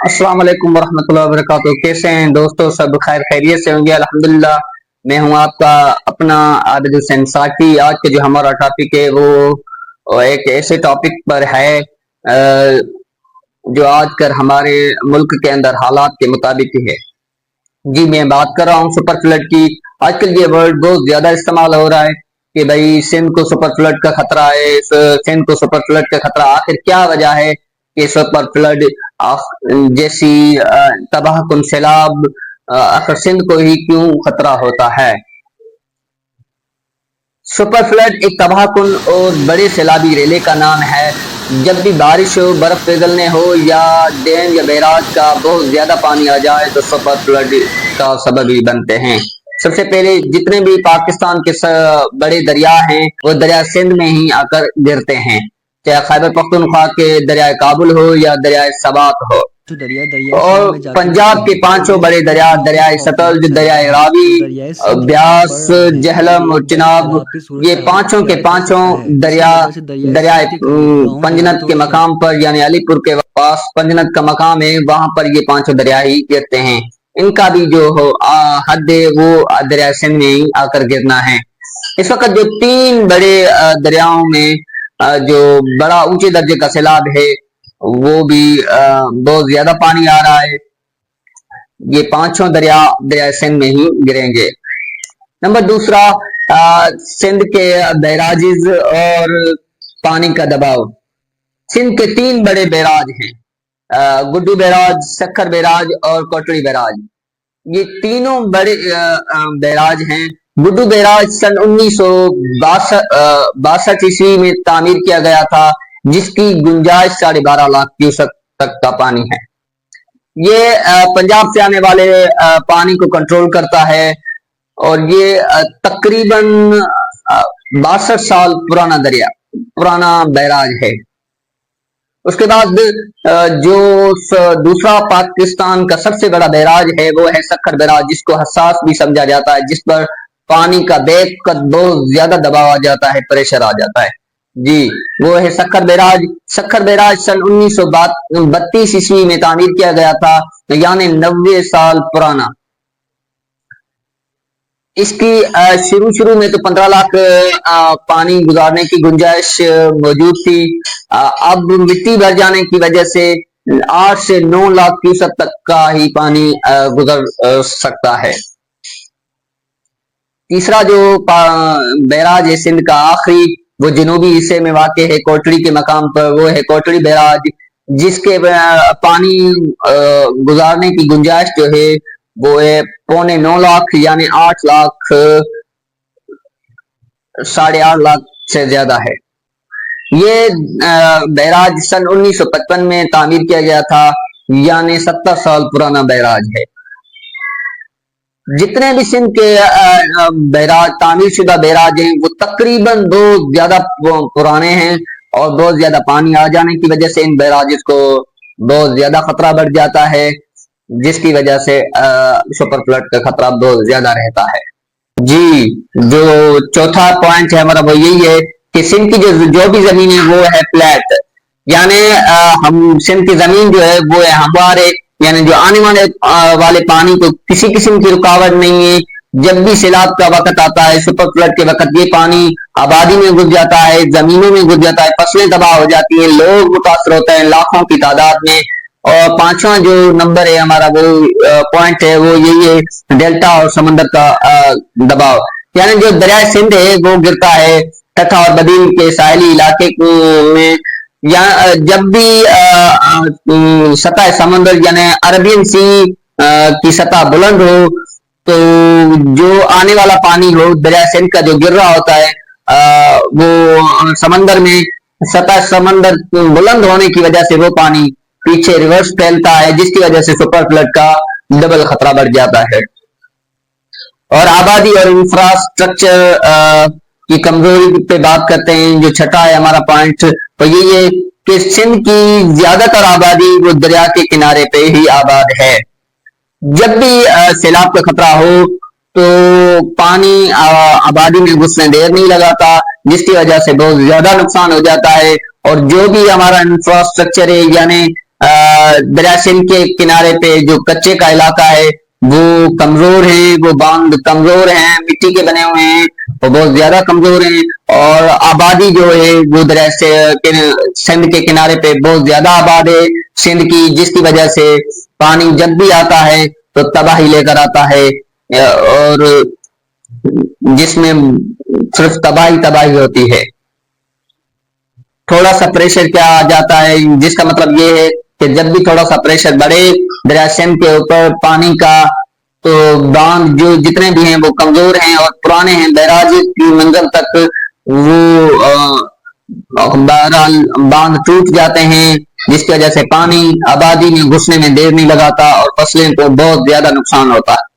अस्सलाम वालेकुम वरहमतुल्लाहि वबरकातुहू। कैसे हैं दोस्तों? सब खैर खैरियत से होंगे अल्हम्दुलिल्लाह। मैं हूं आपका अपना आबिद हुसैन साकी। आज के जो हमारा टॉपिक है वो एक ऐसे टॉपिक पर है जो आजकल हमारे मुल्क के अंदर हालात के मुताबिक है। जी मैं बात कर रहा हूँ सुपर फ्लड की। आजकल ये वर्ड बहुत ज्यादा इस्तेमाल हो रहा है कि भाई सिंध को सुपर फ्लड का खतरा है, सिंध को सुपर फ्लड का खतरा। आखिर क्या वजह है कि सुपर फ्लड जैसी तबाह कुन सैलाब आखिर सिंध को ही क्यों खतरा होता है? सुपर फ्लड एक तबाहकुन और बड़े सैलाबी रेले का नाम है। जब भी बारिश हो, बर्फ पिघलने हो या डैम या बैराज का बहुत ज्यादा पानी आ जाए तो सुपर फ्लड का सबब ही बनते हैं। सबसे पहले जितने भी पाकिस्तान के बड़े दरिया हैं वो दरिया सिंध में ही आकर गिरते हैं, चाहे खैबर पख्तूनख्वा के दरिया काबुल हो या दरिया सवात हो। और पंजाब के पांचों बड़े दरिया, दरिया सतलज, दरिया रावी, ब्यास, जहलम और चिनाब, ये पांचों के पांचों दरिया पंजनत के मकाम पर यानी अलीपुर के पास पंजनत का मकाम है, वहां पर ये पांचों दरिया ही गिरते हैं। इनका भी जो हो हद है वो दरिया सिंध में ही आकर गिरना है। इस वक्त जो तीन बड़े दरियाओं में जो बड़ा ऊंचे दर्जे का सैलाब है वो भी बहुत ज्यादा पानी आ रहा है। ये पांचों दरिया सिंध में ही गिरेंगे। नंबर दूसरा, सिंध के बैराजेज और पानी का दबाव। सिंध के तीन बड़े बैराज हैं, गुड्डू बैराज, सक्खर बैराज और कोटड़ी बैराज। ये तीनों बड़े बैराज हैं। गुड्डू बैराज सन 1962 ईस्वी में तामीर किया गया था, जिसकी गुंजाइश 12.5 लाख क्यूसेक तक का पानी है। ये पंजाब से आने वाले पानी को कंट्रोल करता है और ये तकरीबन 62 साल पुराना बैराज है। उसके बाद जो दूसरा पाकिस्तान का सबसे बड़ा बैराज है वो है सक्खर बैराज, जिसको हसास भी समझा जाता है, जिस पर पानी का बेग का बहुत ज्यादा दबाव आ जाता है, प्रेशर आ जाता है। जी वो है सक्खर बैराज। सक्खर बैराज सन 1932 ईस्वी में तामीर किया गया था, यानी 90 साल पुराना। इसकी शुरू में तो 15 लाख पानी गुजारने की गुंजाइश मौजूद थी। अब मिट्टी भर जाने की वजह से 8 से 9 लाख क्यूसेक तक का ही पानी गुजर सकता है। तीसरा जो बैराज है सिंध का आखिरी, वो जनूबी हिस्से में वाक़ है, कोटड़ी के मकाम पर, वो है कोटड़ी बैराज, जिसके पानी गुजारने की गुंजाइश जो है वो है 8.25 लाख यानी 8 लाख 8.5 लाख से ज्यादा है। ये बैराज सन 1955 में तामीर किया गया था, यानी 70 साल पुराना बैराज है। जितने भी सिंध के बैराज तामीर शुदा बैराज हैं वो तकरीबन बहुत ज्यादा पुराने हैं और बहुत ज्यादा पानी आ जाने की वजह से इन बैराजेस को बहुत ज्यादा खतरा बढ़ जाता है, जिसकी वजह से सुपर फ्लड का खतरा बहुत ज्यादा रहता है। जी जो चौथा पॉइंट है हमारा वो यही है कि सिंध की जो भी जमीन है वो है फ्लैट, यानी हम सिंध की जमीन जो है वो है हमारे, यानी जो आने वाले पानी को किसी किस्म की रुकावट नहीं है। जब भी सैलाब का वक्त आता है, सुपर फ्लड के वक्त, ये पानी आबादी में घुस जाता है, जमीनों में घुस जाता है, फसलें तबाह हो जाती हैं, लोग मुतासर होते हैं लाखों की तादाद में। और पांचवा जो नंबर है हमारा वो पॉइंट है वो यही है डेल्टा और समंदर का दबाव, यानी जो दरिया सिंध है वो गिरता है तथा और बदीन के साहली इलाके में, या जब भी सतह समंदर यानी अरबियन सी की सतह बुलंद हो तो जो आने वाला पानी हो दरिया सिंध का जो गिर रहा होता है वो समंदर में, सतह समंदर बुलंद होने की वजह से वो पानी पीछे रिवर्स फैलता है, जिसकी वजह से सुपर फ्लड का डबल खतरा बढ़ जाता है। और आबादी और इंफ्रास्ट्रक्चर की कमजोरी पे बात करते हैं। जो छठा है हमारा पॉइंट तो ये है कि सिंध की ज्यादातर आबादी वो दरिया के किनारे पे ही आबाद है। जब भी सैलाब का खतरा हो तो पानी आबादी में घुसने देर नहीं लगाता, जिसकी वजह से बहुत ज्यादा नुकसान हो जाता है। और जो भी हमारा इंफ्रास्ट्रक्चर है, यानी دریا سندھ کے کنارے پہ جو کچے کا علاقہ ہے وہ کمزور ہیں، وہ باندھ کمزور ہیں، مٹی کے بنے ہوئے ہیں، وہ بہت زیادہ کمزور ہیں، اور آبادی جو ہے وہ دریا سندھ کے کنارے پہ بہت زیادہ آباد ہے سندھ کی، جس کی وجہ سے پانی جب بھی آتا ہے تو تباہی لے کر آتا ہے، اور جس میں صرف تباہی ہوتی ہے۔ تھوڑا سا پریشر کیا آ جاتا ہے، جس کا مطلب یہ ہے کہ جب بھی تھوڑا سا پریشر بڑھے دریا سندھ کے اوپر پانی کا، تو باندھ جو جتنے بھی ہیں وہ کمزور ہیں اور پرانے ہیں، بیراج کی منزل تک وہ بہرحال باندھ ٹوٹ جاتے ہیں، جس کی وجہ سے پانی آبادی میں گھسنے میں دیر نہیں لگاتا اور فصلیں کو بہت زیادہ نقصان ہوتا ہے۔